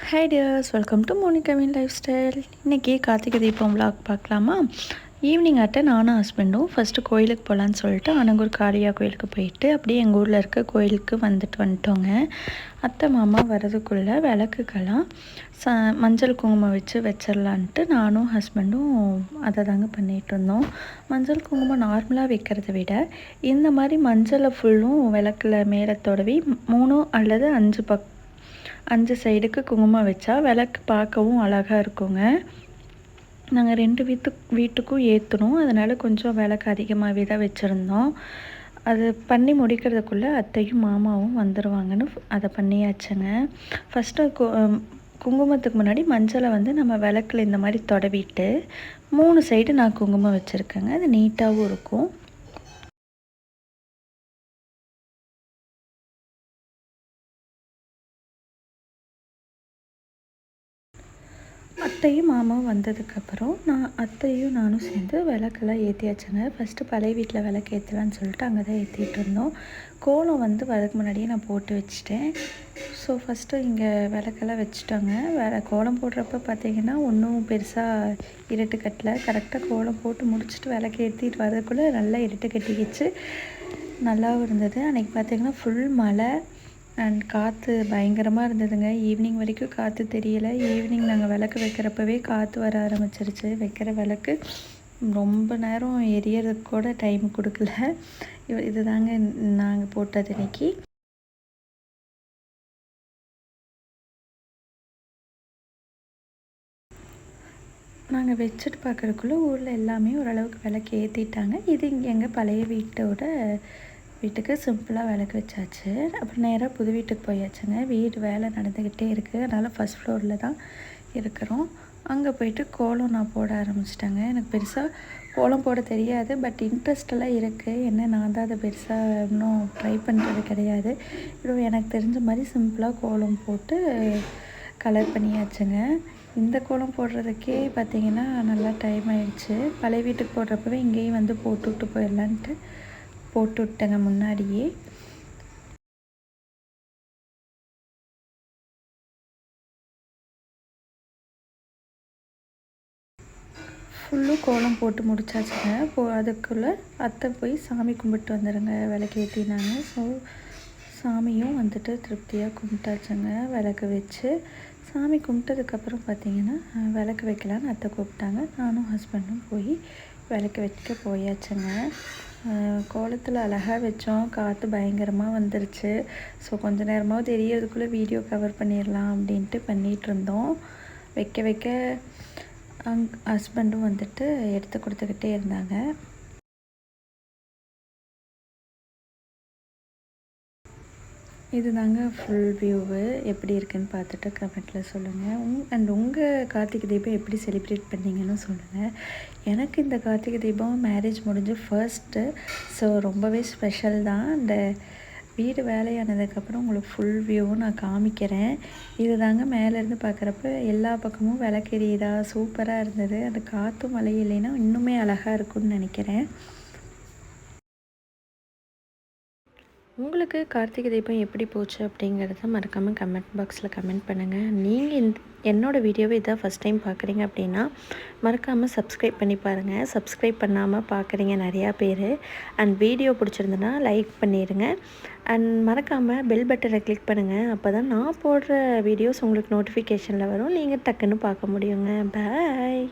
Hi dears, welcome to மோனிகாவின் lifestyle. இன்றைக்கி கார்த்திகை தீபம் விளாக் பார்க்கலாமா? ஈவினிங் நானும் ஹஸ்பண்டும் ஃபஸ்ட்டு கோயிலுக்கு போகலான்னு சொல்லிட்டு அனங்கூர் காளியா கோயிலுக்கு போயிட்டு அப்படியே எங்கள் ஊரில் இருக்க கோயிலுக்கு வந்துட்டோங்க. அத்தை மாமா வர்றதுக்குள்ளே விளக்குக்கெல்லாம் மஞ்சள் குங்குமம் வச்சிடலான்ட்டு நானும் ஹஸ்பண்டும் அதை தாங்க பண்ணிகிட்டு இருந்தோம். மஞ்சள் குங்குமம் நார்மலாக வைக்கிறத விட இந்த மாதிரி மஞ்சளை ஃபுல்லும் விளக்கில் மேலே தடவி 3 அல்லது 5 சைடுக்கு குங்குமம் வச்சா விளக்கு பார்க்கவும் அழகாக இருக்குங்க. நாங்கள் 2 வீட்டுக்கும் ஏற்றணும், அதனால் கொஞ்சம் விளக்கு அதிகமாகவே தான் வச்சுருந்தோம். அது பண்ணி முடிக்கிறதுக்குள்ளே அத்தையும் மாமாவும் வந்துடுவாங்கன்னு அதை பண்ணியாச்சுங்க. ஃபஸ்ட்டு குங்குமத்துக்கு முன்னாடி மஞ்சளை நம்ம விளக்கில் இந்த மாதிரி தடவிட்டு 3 சைடு நான் குங்குமம் வச்சுருக்கேங்க. அது நீட்டாகவும் இருக்கும். அத்தையும் மாமாவும் வந்ததுக்கப்புறம் அத்தையும் நானும் சேர்ந்து விளக்கெல்லாம் ஏற்றியாச்சுங்க. ஃபஸ்ட்டு பழைய வீட்டில் விளக்கு ஏற்றலான்னு சொல்லிட்டு அங்கே தான் ஏற்றிட்டு இருந்தோம். கோலம் வரதுக்கு முன்னாடியே நான் போட்டு வச்சுட்டேன். ஸோ ஃபஸ்ட்டு இங்கே விளக்கெல்லாம் வச்சுட்டோங்க. கோலம் போடுறப்ப பார்த்திங்கன்னா ஒன்றும் பெருசாக இருட்டு கட்டலை. கரெக்டாக கோலம் போட்டு முடிச்சுட்டு விளக்கு ஏற்றிட்டு வரதுக்குள்ளே நல்லா இருட்டு கட்டிக்கிச்சு. நல்லாவும் இருந்தது. அன்றைக்கி பார்த்திங்கன்னா ஃபுல் மழை அண்ட் காற்று பயங்கரமாக இருந்ததுங்க. ஈவினிங் வரைக்கும் காற்று தெரியலை. ஈவினிங் நாங்கள் விளக்கு வைக்கிறப்பவே காற்று வர ஆரம்பிச்சிருச்சு. வைக்கிற விளக்கு ரொம்ப நேரம் எரியறதுக்கு கூட டைம் கொடுக்கல. இது தாங்க நாங்கள் போட்டது இன்னைக்கு. நாங்கள் வச்சுட்டு பார்க்குறதுக்குள்ளே ஊரில் எல்லாமே ஓரளவுக்கு விளக்கு ஏற்றிட்டாங்க. இது இங்கே எங்கள் பழைய வீட்டுக்கு சிம்பிளாக விளக்கு வச்சாச்சு. அப்புறம் நேராக புது வீட்டுக்கு போயாச்சுங்க. வீடு வேலை நடந்துக்கிட்டே இருக்குது, அதனால் ஃபஸ்ட் ஃப்ளோரில் தான் இருக்கிறோம். அங்கே போயிட்டு கோலம் நான் போட ஆரம்பிச்சிட்டேங்க. எனக்கு பெருசாக கோலம் போட தெரியாது, பட் இன்ட்ரெஸ்டெல்லாம் இருக்குது. என்ன நான் தான் அதை பெருசாக இன்னும் ட்ரை பண்ணுறது கிடையாது. இப்போ எனக்கு தெரிஞ்ச மாதிரி சிம்பிளாக கோலம் போட்டு கலர் பண்ணியாச்சுங்க. இந்த கோலம் போடுறதுக்கே பார்த்திங்கன்னா நல்லா டைம் ஆயிடுச்சு. பழைய வீட்டுக்கு போடுறப்பவே இங்கேயும் போட்டு விட்டு போயிடலான்ட்டு போட்டு விட்டேங்க முன்னாடியே. ஃபுல்லும் கோலம் போட்டு முடிச்சாச்சுங்க. அதுக்குள்ளே அத்தை போய் சாமி கும்பிட்டு வந்துடுங்க விளக்கு ஏற்றினாங்க. ஸோ சாமியும் திருப்தியாக கும்பிட்டாச்சுங்க. விளக்கு வச்சு சாமி கும்பிட்டதுக்கப்புறம் பார்த்திங்கன்னா விளக்கு வைக்கலான்னு அத்தை கூப்பிட்டாங்க. நானும் ஹஸ்பண்டும் போய் விளக்கு வைக்க போயாச்சுங்க. கோலத்தில் அழகாக வச்சோம். காற்று பயங்கரமாக வந்துருச்சு. ஸோ கொஞ்ச நேரமாக தெரியறதுக்குள்ளே வீடியோ கவர் பண்ணிடலாம் அப்படின்ட்டு பண்ணிகிட்ருந்தோம். வைக்க ஹஸ்பண்டும் எடுத்து கொடுத்துக்கிட்டே இருந்தாங்க. இது தாங்க ஃபுல் வியூவு. எப்படி இருக்குதுன்னு பார்த்துட்டு கமெண்ட்டில் சொல்லுங்கள். உங்கள் கார்த்திகை தீபம் எப்படி செலிப்ரேட் பண்ணிங்கன்னு சொல்லுங்கள். எனக்கு இந்த கார்த்திகை தீபம் மேரேஜ் முடிஞ்சு ஃபர்ஸ்ட்டு. ஸோ ரொம்பவே ஸ்பெஷல் தான். அந்த வீடு வேலையானதுக்கப்புறம் உங்களுக்கு ஃபுல் வியூவும் நான் காமிக்கிறேன். இது தாங்க மேலேருந்து பார்க்குறப்ப எல்லா பக்கமும் விளக்கெரியுதா சூப்பராக இருந்தது. அந்த காற்றும் மழை இல்லைன்னா இன்னுமே அழகாக இருக்கும்னு நினைக்கிறேன். உங்களுக்கு கார்த்திகை தீபம் எப்படி போச்சு அப்படிங்கிறத மறக்காமல் கமெண்ட் பாக்ஸில் கமெண்ட் பண்ணுங்கள். நீங்கள் என்னோடய வீடியோவை இதான் ஃபஸ்ட் டைம் பார்க்குறீங்க அப்படின்னா மறக்காமல் சப்ஸ்கிரைப் பண்ணி பாருங்கள். சப்ஸ்கிரைப் பண்ணாமல் பார்க்குறீங்க நிறையா பேர். அண்ட் வீடியோ பிடிச்சிருந்துன்னா லைக் பண்ணிடுங்க. அண்ட் மறக்காமல் பெல் பட்டனை கிளிக் பண்ணுங்கள். அப்போ தான் நான் போடுற வீடியோஸ் உங்களுக்கு நோட்டிஃபிகேஷனில் வரும். நீங்கள் டக்குன்னு பார்க்க முடியுங்க. பாய்.